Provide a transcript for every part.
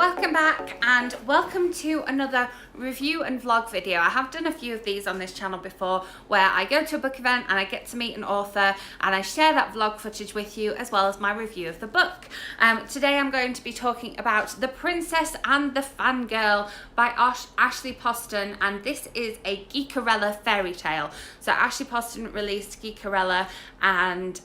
Welcome back and welcome to another review and vlog video. I have done a few of these on this channel before where I go to a book event and I get to meet an author and I share that vlog footage with you as well as my review of the book. Today I'm going to be talking about The Princess and the Fangirl by Ashley Poston, and this is a Geekeralla fairy tale. So Ashley Poston released Geekeralla and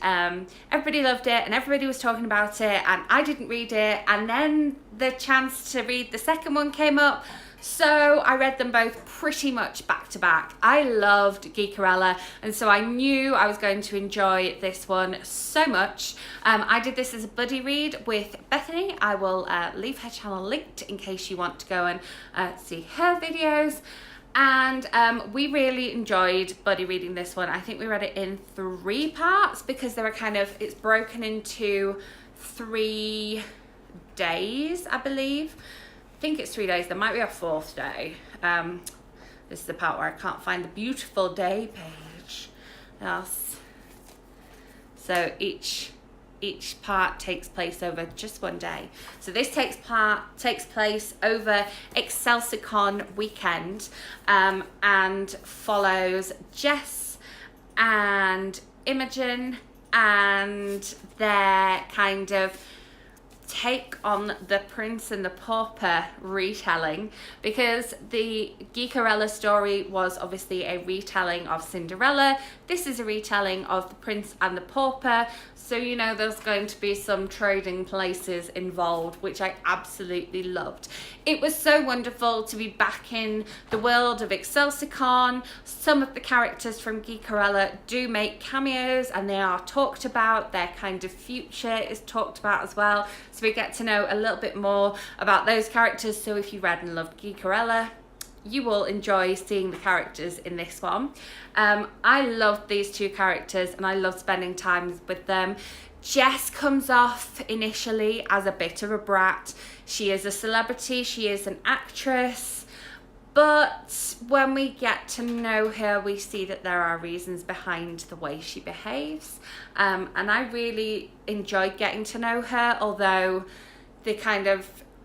everybody loved it and everybody was talking about it, and I didn't read it, and then the chance to read the second one came up, so I read them both pretty much back to back. I loved Geekeralla, and so I knew I was going to enjoy this one so much. I did this as a buddy read with Bethany. I will leave her channel linked in case you want to go and see her videos. And we really enjoyed buddy reading this one. I think we read it in 3 parts because they were it's broken into 3 days, I believe. I think it's 3 days. There might be a 4th day. This is the part where I can't find the beautiful day page. Yes. So each part takes place over just 1 day. So this takes place over ExcelsiCon weekend, and follows Jess and Imogen and their take on the Prince and the Pauper retelling, because the Geekeralla story was obviously a retelling of Cinderella. This is a retelling of the Prince and the Pauper, so you know there's going to be some trading places involved, which I absolutely loved. It was so wonderful to be back in the world of ExcelsiCon. Some of the characters from Geekeralla do make cameos and they are talked about. Their future is talked about as well. So we get to know a little bit more about those characters. So if you read and loved Geekeralla, you will enjoy seeing the characters in this one. I loved these 2 characters and I loved spending time with them. Jess comes off initially as a bit of a brat. She is a celebrity, she is an actress, but when we get to know her, we see that there are reasons behind the way she behaves. And I really enjoyed getting to know her, although the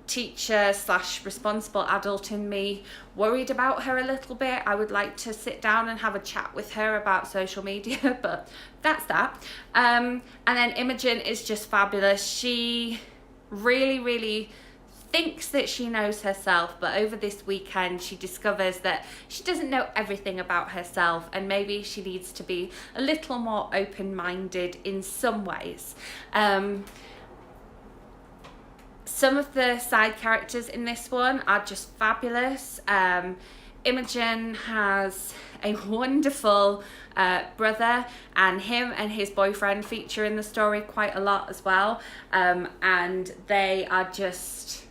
teacher / responsible adult in me worried about her a little bit. I would like to sit down and have a chat with her about social media, but that's that. And then Imogen is just fabulous. She really thinks that she knows herself, but over this weekend she discovers that she doesn't know everything about herself, and maybe she needs to be a little more open-minded in some ways. Some of the side characters in this one are just fabulous. Imogen has a wonderful brother, and him and his boyfriend feature in the story quite a lot as well. And they are just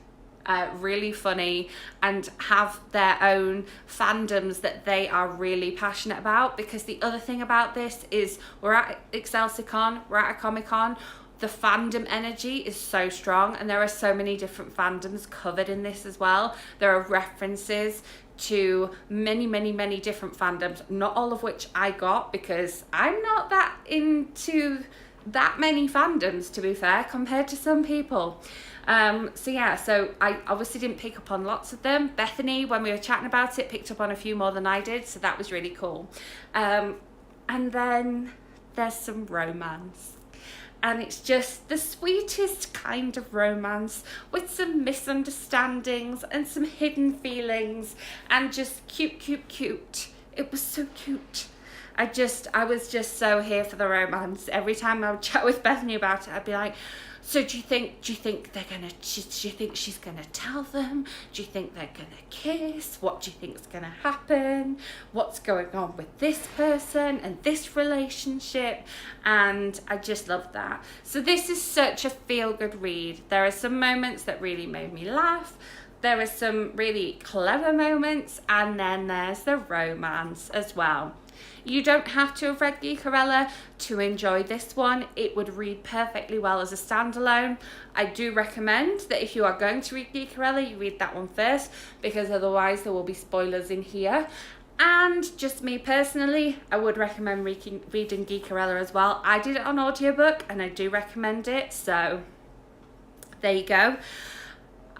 really funny and have their own fandoms that they are really passionate about, because the other thing about this is we're at ExcelsiCon, we're at a Comic-Con. The fandom energy is so strong, and there are so many different fandoms covered in this as well. There are references to many different fandoms, not all of which I got because I'm not that into that many fandoms, to be fair, compared to some people. So I obviously didn't pick up on lots of them. Bethany, when we were chatting about it, picked up on a few more than I did, so that was really cool. And then there's some romance. And it's just the sweetest kind of romance with some misunderstandings and some hidden feelings and just cute. It was so cute. I was just so here for the romance. Every time I would chat with Bethany about it, I'd be like, so do you think she's gonna tell them? Do you think they're gonna kiss? What do you think's gonna happen? What's going on with this person and this relationship? And I just love that. So this is such a feel-good read. There are some moments that really made me laugh. There are some really clever moments, and then there's the romance as well. You don't have to have read Geekeralla to enjoy this one. It would read perfectly well as a standalone. I do recommend that if you are going to read Geekeralla, you read that one first, because otherwise there will be spoilers in here. And just me personally, I would recommend reading Geekeralla as well. I did it on audiobook and I do recommend it, so there you go.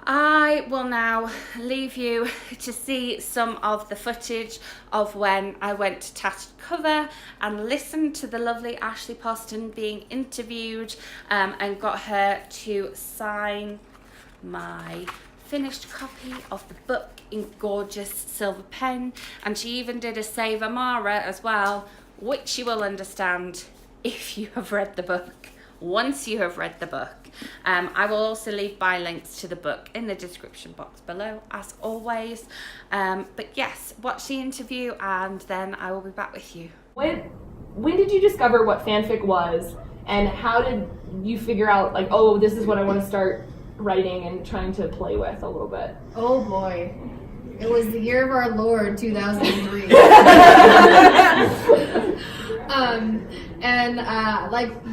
I will now leave you to see some of the footage of when I went to Tattered Cover and listened to the lovely Ashley Poston being interviewed, and got her to sign my finished copy of the book in gorgeous silver pen, and she even did a Save Amara as well, which you will understand if you have read the book. Once you have read the book. I will also leave by links to the book in the description box below, as always. But yes, watch the interview and then I will be back with you. When did you discover what fanfic was, and how did you figure out, like, oh, this is what I want to start writing and trying to play with a little bit? Oh boy. It was the year of our Lord, 2003.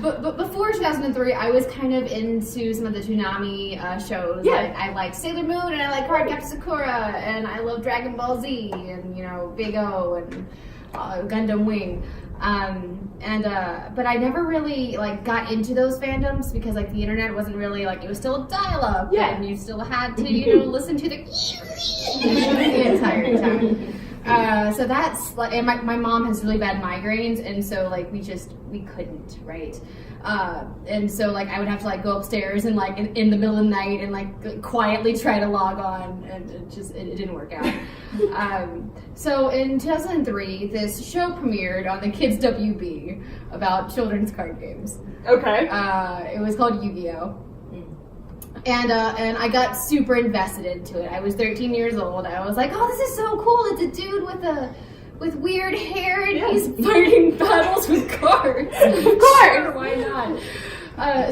But before 2003, I was kind of into some of the Toonami shows. Yeah. I liked Sailor Moon, and I liked Cardcaptor Sakura, and I love Dragon Ball Z, and Big O, and Gundam Wing. But I never really got into those fandoms because the internet wasn't really it was still dial-up, yeah, and you still had to listen to the the entire time. So that's and my mom has really bad migraines, and so we couldn't, right? And so I would have to go upstairs and in the middle of the night and quietly try to log on, and it didn't work out. So in 2003, this show premiered on the Kids WB about children's card games. Okay. It was called Yu-Gi-Oh! And I got super invested into it. I was 13 years old. I was like, oh, this is so cool. It's a dude with weird hair, and he's fighting battles with cards. Of course. Sure, why not?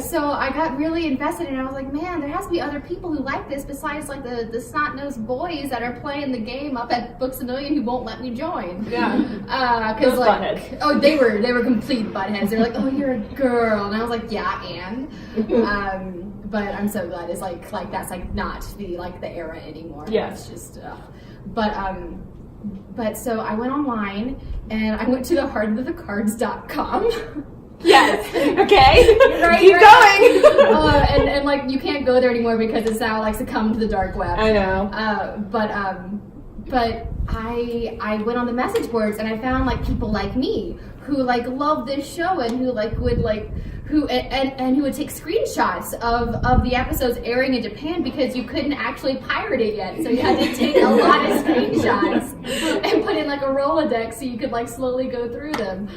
So I got really invested, and I was like, man, there has to be other people who like this besides the snot-nosed boys that are playing the game up at Books A Million who won't let me join. Yeah. Because buttheads. Oh, they were complete buttheads. They're like, oh, you're a girl, and I was like, yeah, and. But I'm so glad it's that's not the era anymore. Yeah. It's just but so I went online and I went to the heartofthecards.com. Yes. Okay. Right, Keep going. And you can't go there anymore because it's now succumbed to the dark web. I know. But I went on the message boards and I found people like me who love this show and who who would take screenshots of the episodes airing in Japan because you couldn't actually pirate it yet. So you had to take a lot of screenshots and put in a Rolodex so you could slowly go through them.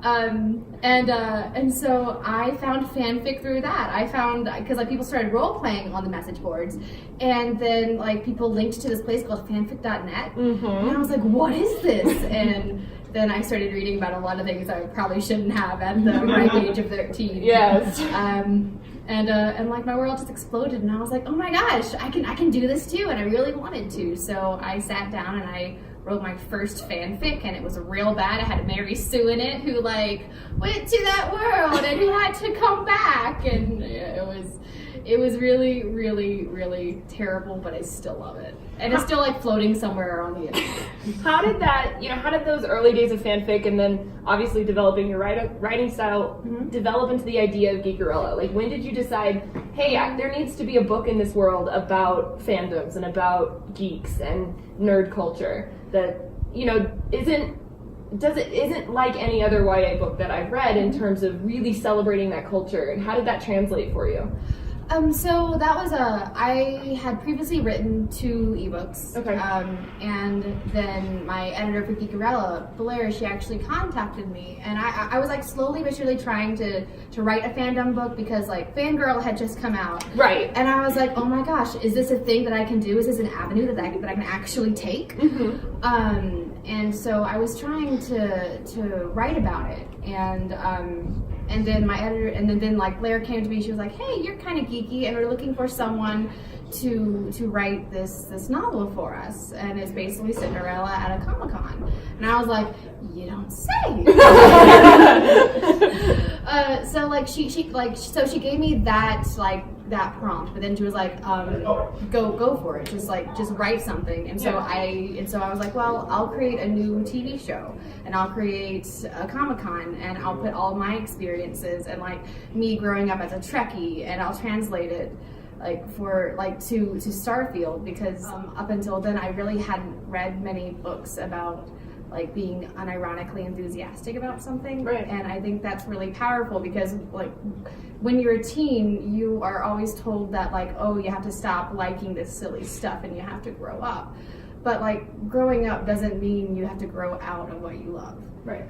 And so I found fanfic through that. I found, because people started role playing on the message boards, and then people linked to this place called fanfic.net, and I was like, what is this? And then I started reading about a lot of things I probably shouldn't have at the ripe age of 13. Yes. And my world just exploded, and I was like, oh my gosh, I can do this too, and I really wanted to. So I sat down and I wrote my first fanfic, and it was real bad. I had Mary Sue in it who went to that world and who had to come back, and it was really, really, really terrible, but I still love it. And it's still floating somewhere on the internet. How did how did those early days of fanfic and then obviously developing your writing style develop into the idea of Geekeralla? When did you decide, hey, there needs to be a book in this world about fandoms and about geeks and nerd culture that, isn't like any other YA book that I've read in terms of really celebrating that culture, and how did that translate for you? So that was I had previously written 2 ebooks. Okay. And then my editor for Geekeralla, Blair, she actually contacted me, and I was slowly but surely trying to write a fandom book because Fangirl had just come out. Right. And I was like, oh my gosh, is this a thing that I can do? Is this an avenue that I can actually take? And so I was trying to write about it, and then my editor, and then Blair came to me. She was like, "Hey, you're kind of geeky, and we're looking for someone to write this novel for us, and it's basically Cinderella at a Comic-Con." And I was like, "You don't say." So she gave me that prompt, but then she was like, go for it, just write something. And so I was like, well, I'll create a new TV show, and I'll create a Comic-Con, and I'll put all my experiences and me growing up as a Trekkie, and I'll translate it Starfield, because up until then I really hadn't read many books about like being unironically enthusiastic about something. Right. And I think that's really powerful, because like when you're a teen, you are always told that like, oh, you have to stop liking this silly stuff and you have to grow up. But like growing up doesn't mean you have to grow out of what you love. Right.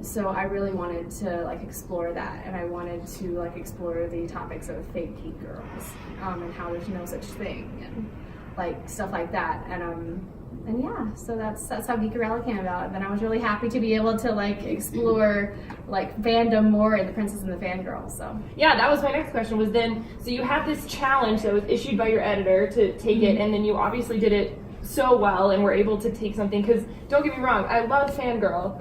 So I really wanted to like explore that, and I wanted to like explore the topics of fake geek girls, and how there's no such thing, and like stuff like that. And yeah, so that's how Geekeralla came about. And then I was really happy to be able to like explore like fandom more in The Princess and the Fangirl. So yeah, that was my next question. Was then, so you had this challenge that was issued by your editor to take it, and then you obviously did it so well and were able to take something, because don't get me wrong, I love Fangirl,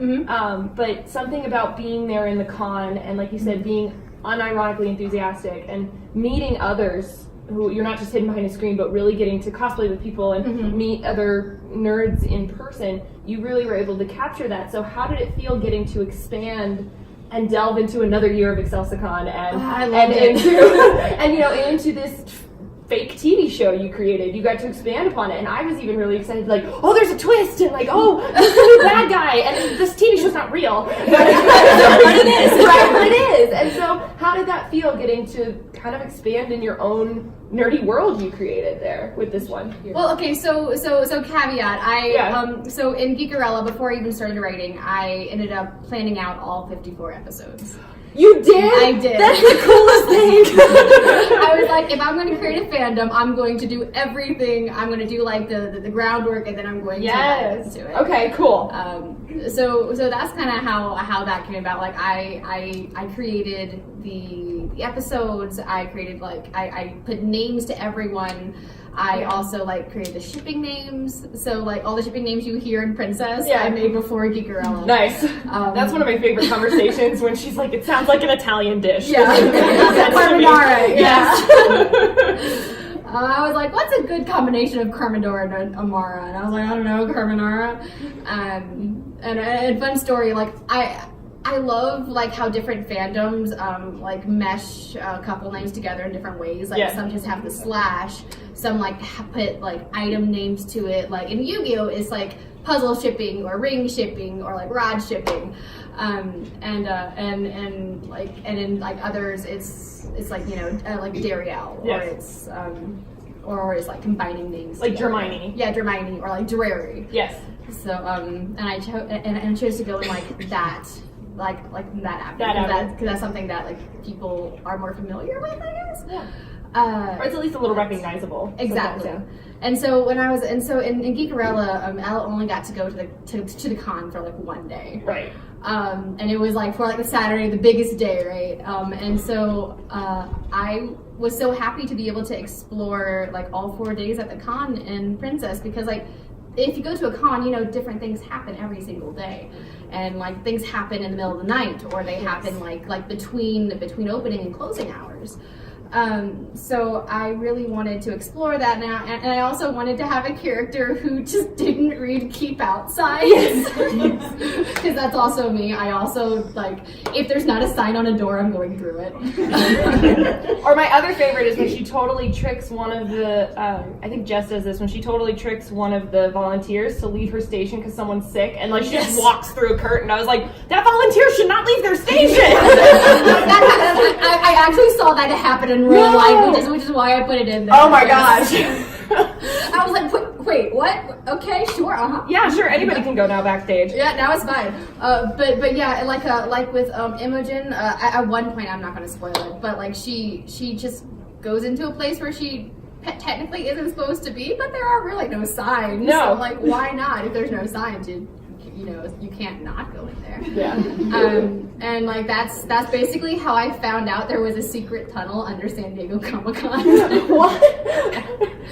but something about being there in the con and, like you said, being unironically enthusiastic and meeting others who you're not just hidden behind a screen, but really getting to cosplay with people and meet other nerds in person, you really were able to capture that. So how did it feel getting to expand and delve into another year of Excelsicon into this fake TV show you created? You got to expand upon it, and I was even really excited, like, oh, there's a twist, and like, oh, there's a new bad guy, and this TV show's not real, but it is, right? But it is. And so, how did that feel, getting to kind of expand in your own nerdy world you created there with this one? Well, okay, so caveat, so in Geekeralla, before I even started writing, I ended up planning out all 54 episodes. You did? I did. That's the coolest thing. I was like, if I'm going to create a fandom, I'm going to do everything. I'm going to do like the groundwork, and then I'm going to dive into it. Okay, cool. So that's kind of how that came about. Like I created the episodes. I created I put names to everyone. I also like created the shipping names. So like all the shipping names you hear in Princess, I made before Geekeralla. Nice. That's one of my favorite conversations, when she's like, it sounds like an Italian dish. Yeah. Carbonara. Yes. I was like, what's a good combination of carbonara and amara? And I was like, I don't know, carbonara. And fun story, like I love like how different fandoms like mesh couple names together in different ways. Like some just have the slash, some like put like item names to it. Like in Yu-Gi-Oh, it's like puzzle shipping or ring shipping or like rod shipping, and in like others it's like like Dariel, or it's like combining names like together. Hermione. Yeah, Hermione, or like Drary. Yes. So and I chose to go in like that. Like that avenue, because that's something that like people are more familiar with, I guess. Yeah. Or it's at least a little recognizable. Exactly. And so when I was in Geekeralla, Elle only got to go to the con for like one day. Right. And it was like for like the Saturday, the biggest day, right? And so I was so happy to be able to explore like all 4 days at the con in Princess, because like if you go to a con, different things happen every single day. And like things happen in the middle of the night, or they happen like between opening and closing hours. So I really wanted to explore that now, and I also wanted to have a character who just didn't read keep out signs, because that's also me. I also like, if there's not a sign on a door, I'm going through it. Or my other favorite is when she totally tricks one of the I think Jess does this, when she totally tricks one of the volunteers to leave her station because someone's sick, and like she just walks through a curtain. I was like, that volunteer should not leave their station. I actually saw that happen in real life, which is why I put it in there. Oh my gosh. I was like, wait, what? Okay, sure, Yeah, sure, anybody can go now backstage. Yeah, now it's fine. But yeah, like with Imogen, at one point, I'm not going to spoil it, but like she just goes into a place where she technically isn't supposed to be, but there are really no signs. No. So like, why not? If there's no signs, you can't not go in there. Yeah. And like that's basically how I found out there was a secret tunnel under San Diego Comic-Con. What?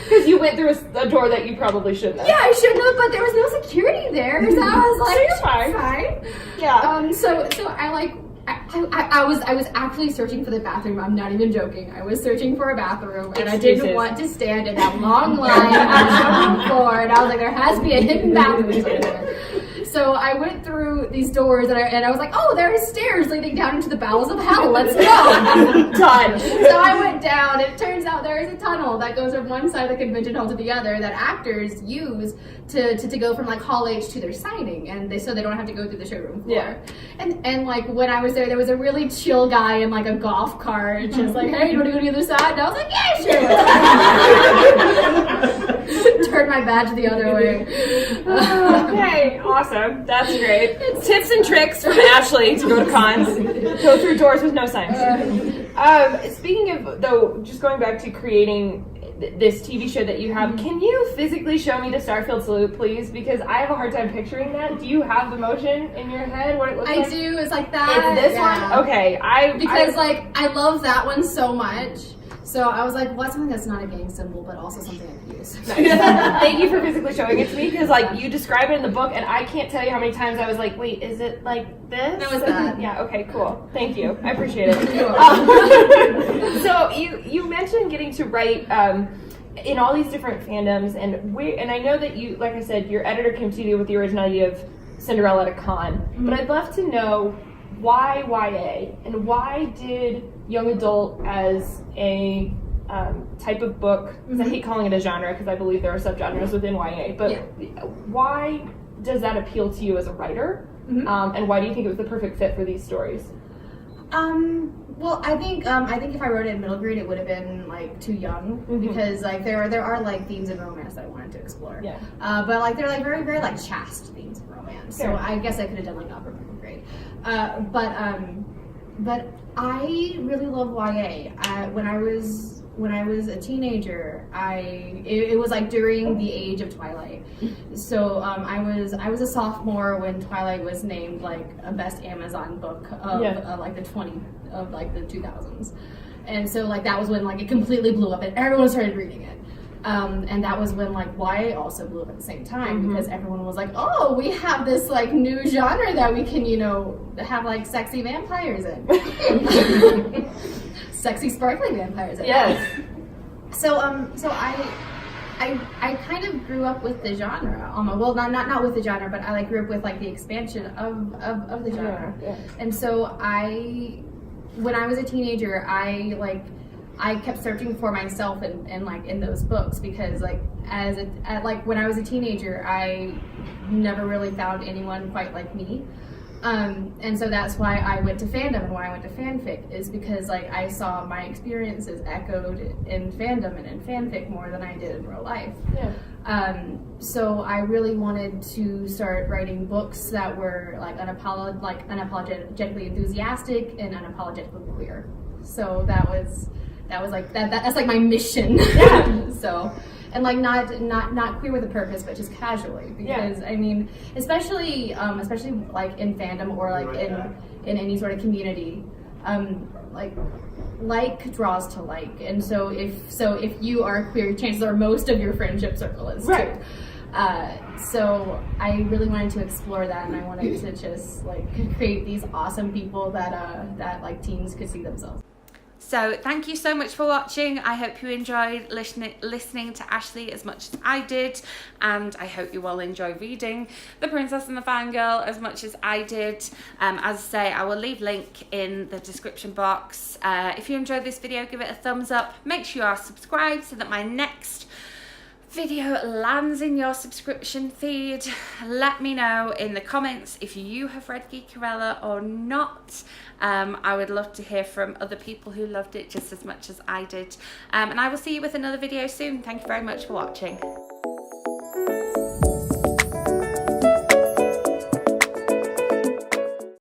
Because you went through a door that you probably shouldn't have. Yeah, I shouldn't have, but there was no security there, so I was like, you're fine. Yeah. So I like. I was actually searching for the bathroom. I'm not even joking. I was searching for a bathroom, and I didn't want to stand in that long line on the floor. And I was like, there has to be a hidden bathroom somewhere. So I went through these doors and I was like, oh, there are stairs leading down into the bowels of hell. Let's go. Done. So I went down. It turns out there is a tunnel that goes from one side of the convention hall to the other that actors use to go from like Hall H to their signing, and so they don't have to go through the showroom floor. Yeah. And like when I was there was a really chill guy in like a golf cart, just like, hey, you want to go to the other side? And I was like, yeah, sure. Turned my badge the other way. Okay, awesome. That's great. Tips and tricks from Ashley to go to cons. Go through doors with no signs. Speaking of, though, just going back to creating this TV show that you have, can you physically show me the Starfield salute, please? Because I have a hard time picturing that. Do you have the motion in your head? What it looks like? I do. It's like that. It's this one? Okay. Because I love that one so much. So I was like, what's something that's not a gang symbol, but also something I can use? Thank you for physically showing it to me, because like you describe it in the book, and I can't tell you how many times I was like, wait, is it like this? No, it's that. Yeah. Okay. Cool. Thank you. I appreciate it. So you mentioned getting to write in all these different fandoms, and I know that you, like I said, your editor came to you with the original idea of Cinderella at a con, but I'd love to know why YA, and why did young adult as a type of book, because I hate calling it a genre because I believe there are subgenres within YA, but why does that appeal to you as a writer, and why do you think it was the perfect fit for these stories? Well, I think if I wrote it in middle grade, it would have been like too young, because like there are like themes of romance that I wanted to explore. Yeah. But like they're like very very like chaste themes of romance. So I guess I could have done like upper middle grade. But I really love YA. When I was a teenager, it was like during the age of Twilight. So I was a sophomore when Twilight was named like a best Amazon book of like the 2000s, and so like that was when like it completely blew up and everyone started reading it. And that was when like YA also blew up at the same time, because everyone was like, oh, we have this like new genre that we can, have like sexy vampires in. Sexy sparkly vampires in. Yes. So I kind of grew up with the genre almost. Well, not with the genre, but I like grew up with like the expansion of the genre. Yeah. And so when I was a teenager, I kept searching for myself in those books, because like when I was a teenager, I never really found anyone quite like me. And so that's why I went to fandom, and why I went to fanfic is because like I saw my experiences echoed in fandom and in fanfic more than I did in real life. Yeah. So I really wanted to start writing books that were like unapologetically enthusiastic and unapologetically queer. So that was like that's like my mission. Yeah. So, and like not queer with a purpose, but just casually, because I mean, especially like in fandom or like in any sort of community, like draws to like, and so if you are queer, chances are most of your friendship circle is too. So I really wanted to explore that, and I wanted to just like create these awesome people that like teens could see themselves. So thank you so much for watching. I hope you enjoyed listening to Ashley as much as I did, and I hope you all enjoy reading The Princess and the Fangirl as much as I did. As I say, I will leave link in the description box. If you enjoyed this video, give it a thumbs up. Make sure you are subscribed so that my next video lands in your subscription feed. Let me know in the comments if you have read Geekeralla or not. I would love to hear from other people who loved it just as much as I did. And I will see you with another video soon. Thank you very much for watching.